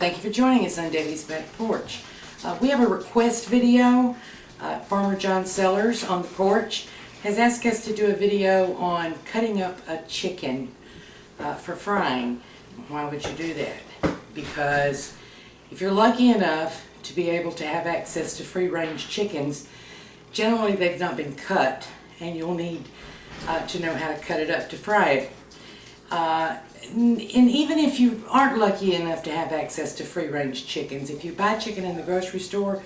Thank you for joining us on Debbie's Back Porch. We have a request video. Farmer John Sellers on the porch has asked us to do a video on cutting up a chicken for frying. Why would you do that? Because if you're lucky enough to be able to have access to free-range chickens, generally they've not been cut, and you'll need to know how to cut it up to fry it. And even if you aren't lucky enough to have access to free-range chickens, if you buy chicken in the grocery store,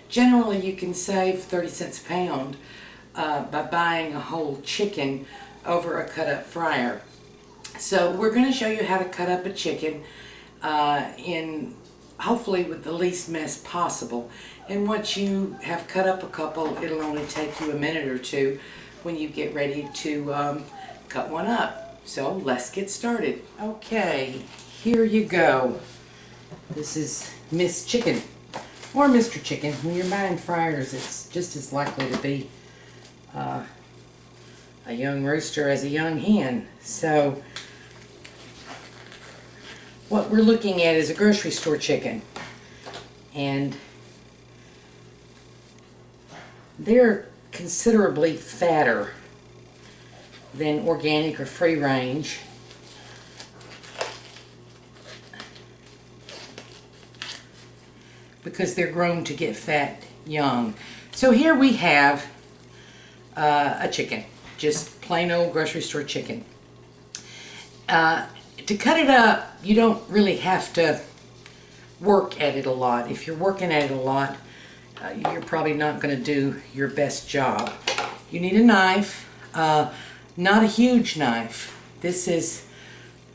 generally you can save 30 cents a pound by buying a whole chicken over a cut-up fryer. So we're going to show you how to cut up a chicken hopefully with the least mess possible. And once you have cut up a couple, it'll only take you a minute or two when you get ready to cut one up. So let's get started. Okay, here you go. This is Miss Chicken, or Mr. Chicken. When you're buying fryers, it's just as likely to be a young rooster as a young hen. So what we're looking at is a grocery store chicken, and they're considerably fatter than organic or free range. Because they're grown to get fat young. So here we have a chicken, just plain old grocery store chicken. To cut it up, you don't really have to work at it a lot. If you're working at it a lot, you're probably not going to do your best job. You need a knife, not a huge knife. This is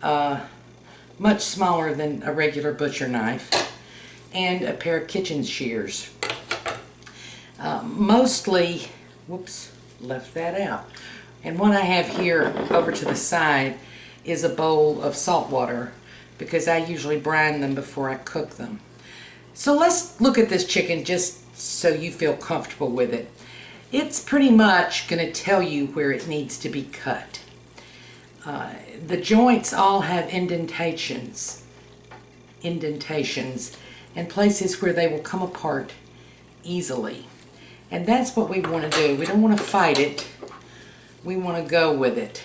much smaller than a regular butcher knife, and a pair of kitchen shears. Mostly, whoops, left that out. And what I have here over to the side is a bowl of salt water, because I usually brine them before I cook them. So let's look at this chicken just so you feel comfortable with it. It's pretty much going to tell you where it needs to be cut. The joints all have indentations and places where they will come apart easily. And that's what we want to do. We don't want to fight it. We want to go with it.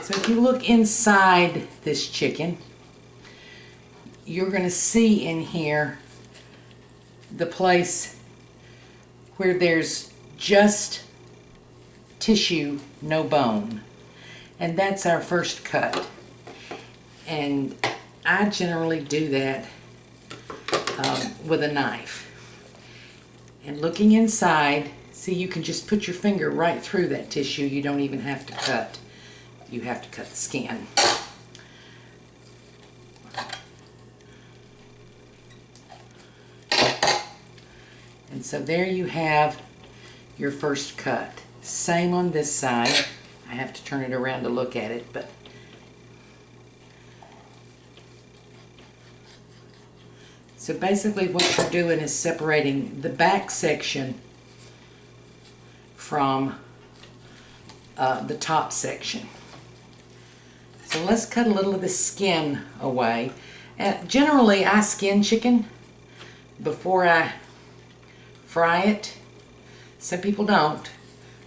So if you look inside this chicken, you're going to see in here the place where there's just tissue, no bone. And that's our first cut. And I generally do that with a knife. And looking inside, see, you can just put your finger right through that tissue. You don't even have to cut. You have to cut the skin. And so there you have your first cut. Same on this side. I have to turn it around to look at it, but so basically what you're doing is separating the back section from the top section. So let's cut a little of the skin away. Generally I skin chicken before I fry it. Some people don't.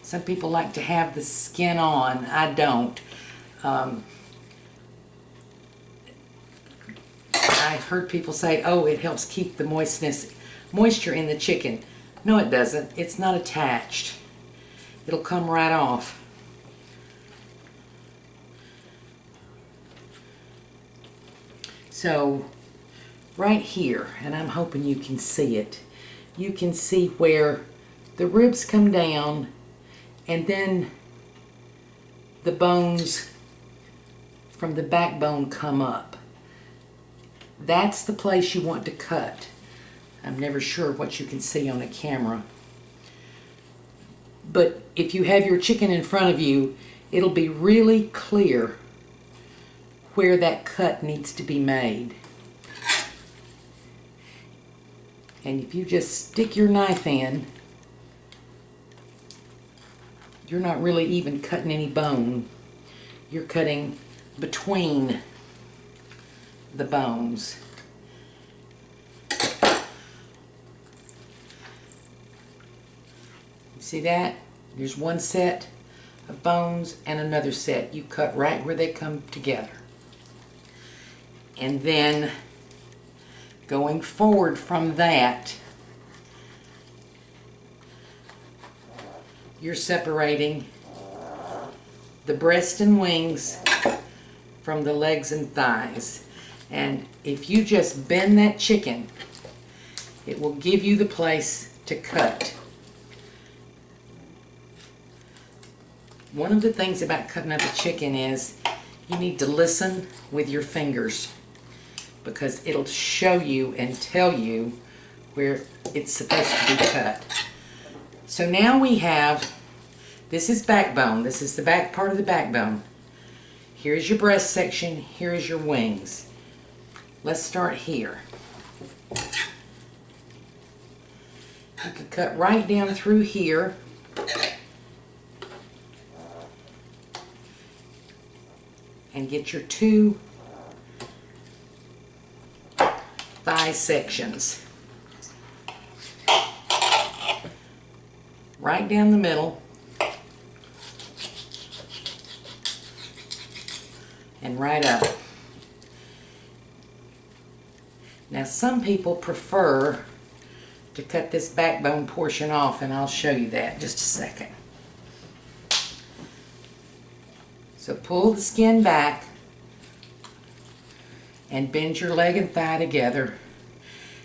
Some people like to have the skin on. I don't. I've heard people say, oh, it helps keep the moisture in the chicken. No, it doesn't. It's not attached. It'll come right off. So right here, and I'm hoping you can see it, you can see where the ribs come down and then the bones from the backbone come up. That's the place you want to cut. I'm never sure what you can see on a camera. But if you have your chicken in front of you, it'll be really clear where that cut needs to be made. And if you just stick your knife in, you're not really even cutting any bone. You're cutting between the bones. See that? There's one set of bones and another set. You cut right where they come together. And then going forward from that, you're separating the breast and wings from the legs and thighs. And if you just bend that chicken, it will give you the place to cut. One of the things about cutting up a chicken is you need to listen with your fingers, because it'll show you and tell you where it's supposed to be cut. So now we have, this is backbone. This is the back part of the backbone. Here's your breast section. Here is your wings. Let's start here. You can cut right down through here. And get your two thigh sections. Right down the middle. And right up. Now some people prefer to cut this backbone portion off, and I'll show you that in just a second. So pull the skin back and bend your leg and thigh together,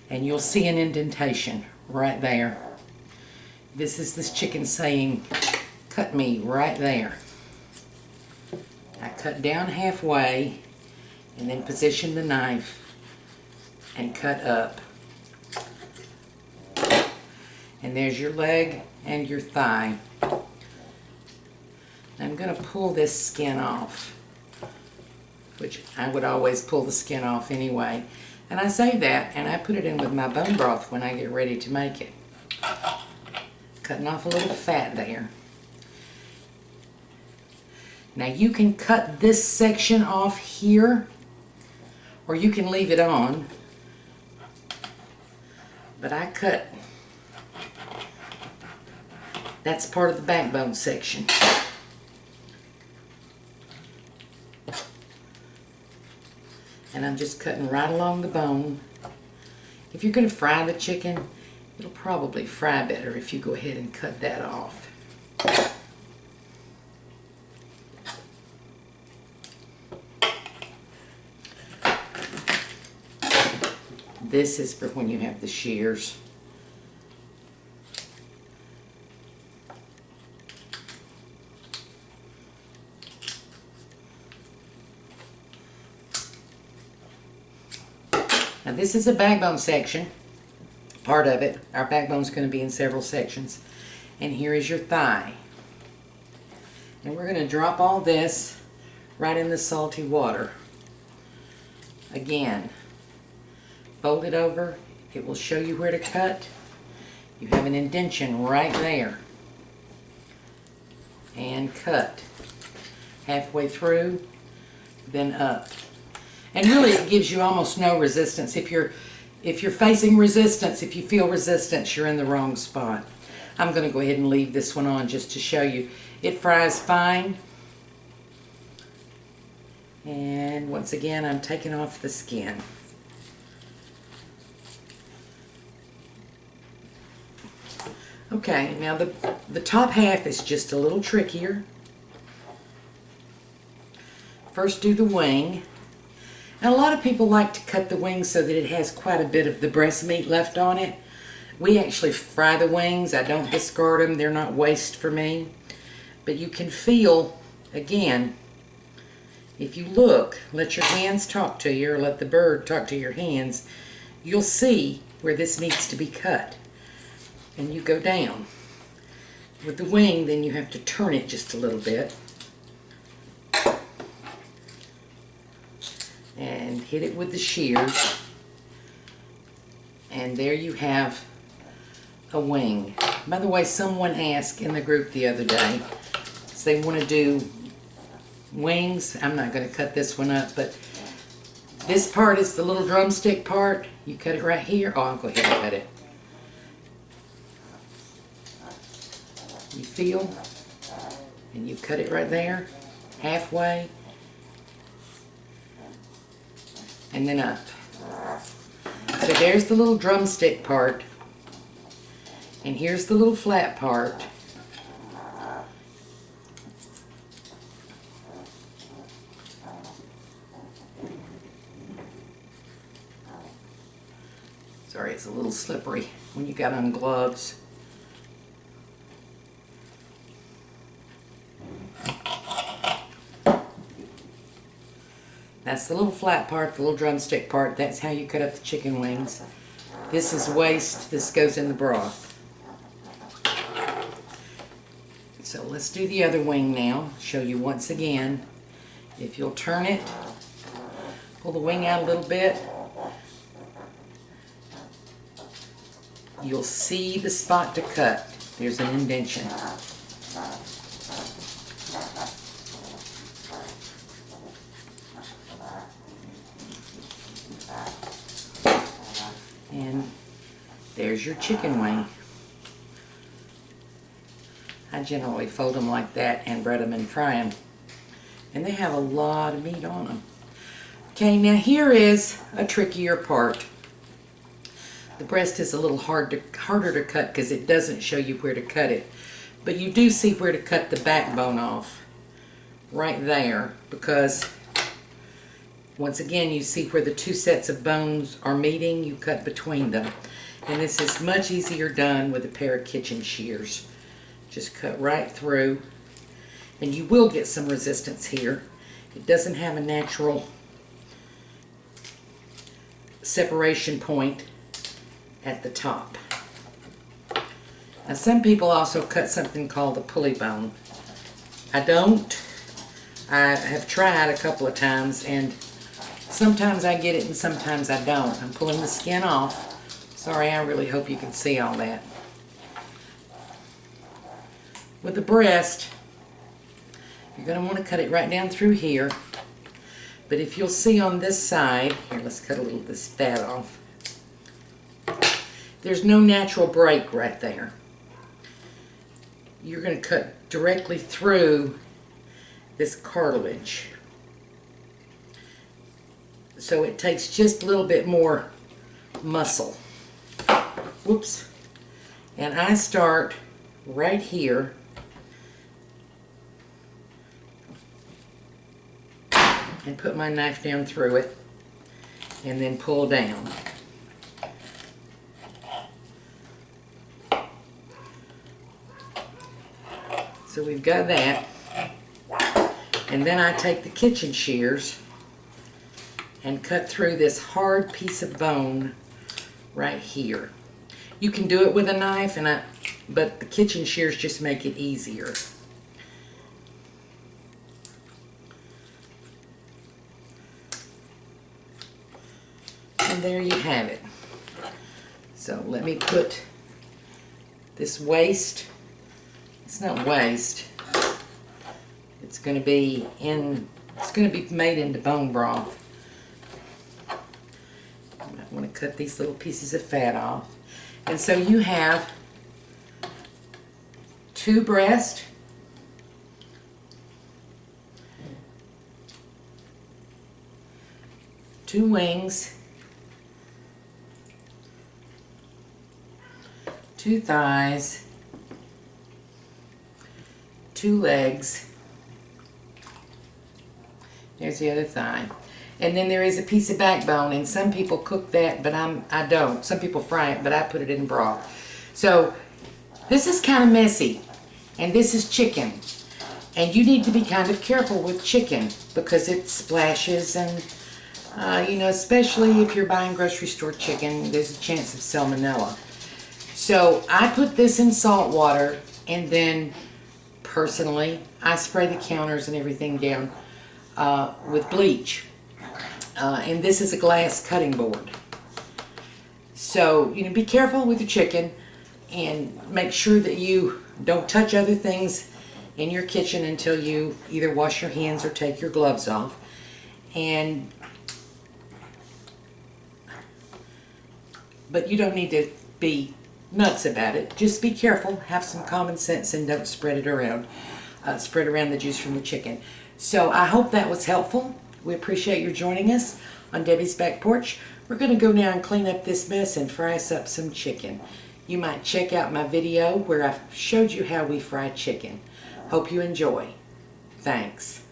and you'll see an indentation right there. This is this chicken saying, cut me right there. I cut down halfway and then position the knife and cut up. And there's your leg and your thigh. I'm going to pull this skin off, which I would always pull the skin off anyway. And I save that and I put it in with my bone broth when I get ready to make it. Cutting off a little fat there. Now you can cut this section off here, or you can leave it on. But I cut, that's part of the backbone section. And I'm just cutting right along the bone. If you're going to fry the chicken, it'll probably fry better if you go ahead and cut that off. This is for when you have the shears. Now this is a backbone section, part of it. Our backbone's going to be in several sections. And here is your thigh. And we're going to drop all this right in the salty water. Again, fold it over. It will show you where to cut. You have an indentation right there. And cut. Halfway through, then up. And really it gives you almost no resistance. If you're facing resistance, if you feel resistance, you're in the wrong spot. I'm going to go ahead and leave this one on just to show you. It fries fine. And once again, I'm taking off the skin. Okay, now the top half is just a little trickier. First do the wing. And a lot of people like to cut the wings so that it has quite a bit of the breast meat left on it. We actually fry the wings. I don't discard them. They're not waste for me. But you can feel, again, if you look, let your hands talk to you, or let the bird talk to your hands, you'll see where this needs to be cut. And you go down. With the wing, then you have to turn it just a little bit. And hit it with the shears. And there you have a wing. By the way, someone asked in the group the other day, so they want to do wings. I'm not going to cut this one up, but this part is the little drumstick part. You cut it right here. Oh, I'll go ahead and cut it. You feel, and you cut it right there, halfway, and then up. So there's the little drumstick part, and here's the little flat part. Sorry, it's a little slippery when you got on gloves. That's the little flat part, the little drumstick part. That's how you cut up the chicken wings. This is waste. This goes in the broth. So let's do the other wing now. Show you once again. If you'll turn it, pull the wing out a little bit, you'll see the spot to cut. There's an indentation. And there's your chicken wing. I generally fold them like that and bread them and fry them. And they have a lot of meat on them. Okay, now here is a trickier part. The breast is a little harder to cut because it doesn't show you where to cut it. But you do see where to cut the backbone off. Right there. Because once again, you see where the two sets of bones are meeting. You cut between them. And this is much easier done with a pair of kitchen shears. Just cut right through. And you will get some resistance here. It doesn't have a natural separation point at the top. Now some people also cut something called a pulley bone. I don't. I have tried a couple of times, and sometimes I get it and sometimes I don't. I'm pulling the skin off. Sorry, I really hope you can see all that. With the breast, you're going to want to cut it right down through here. But if you'll see on this side, here, let's cut a little of this fat off. There's no natural break right there. You're going to cut directly through this cartilage. So it takes just a little bit more muscle. Whoops. And I start right here. And put my knife down through it. And then pull down. So we've got that. And then I take the kitchen shears and cut through this hard piece of bone right here. You can do it with a knife, but the kitchen shears just make it easier. And there you have it. So let me put this waste. It's not waste. It's going to be made into bone broth. I want to cut these little pieces of fat off. And so you have 2 breasts, 2 wings, 2 thighs, 2 legs. There's the other thigh. And then there is a piece of backbone, and some people cook that, but I don't. Some people fry it, but I put it in broth. So this is kind of messy, and this is chicken. And you need to be kind of careful with chicken because it splashes, and you know, especially if you're buying grocery store chicken, there's a chance of salmonella. So I put this in salt water, and then personally, I spray the counters and everything down with bleach. And this is a glass cutting board. So, you know, be careful with your chicken and make sure that you don't touch other things in your kitchen until you either wash your hands or take your gloves off. But you don't need to be nuts about it. Just be careful, have some common sense, and don't spread it around. Spread around the juice from the chicken. So I hope that was helpful. We appreciate your joining us on Debbie's Back Porch. We're going to go now and clean up this mess and fry us up some chicken. You might check out my video where I've showed you how we fry chicken. Hope you enjoy. Thanks.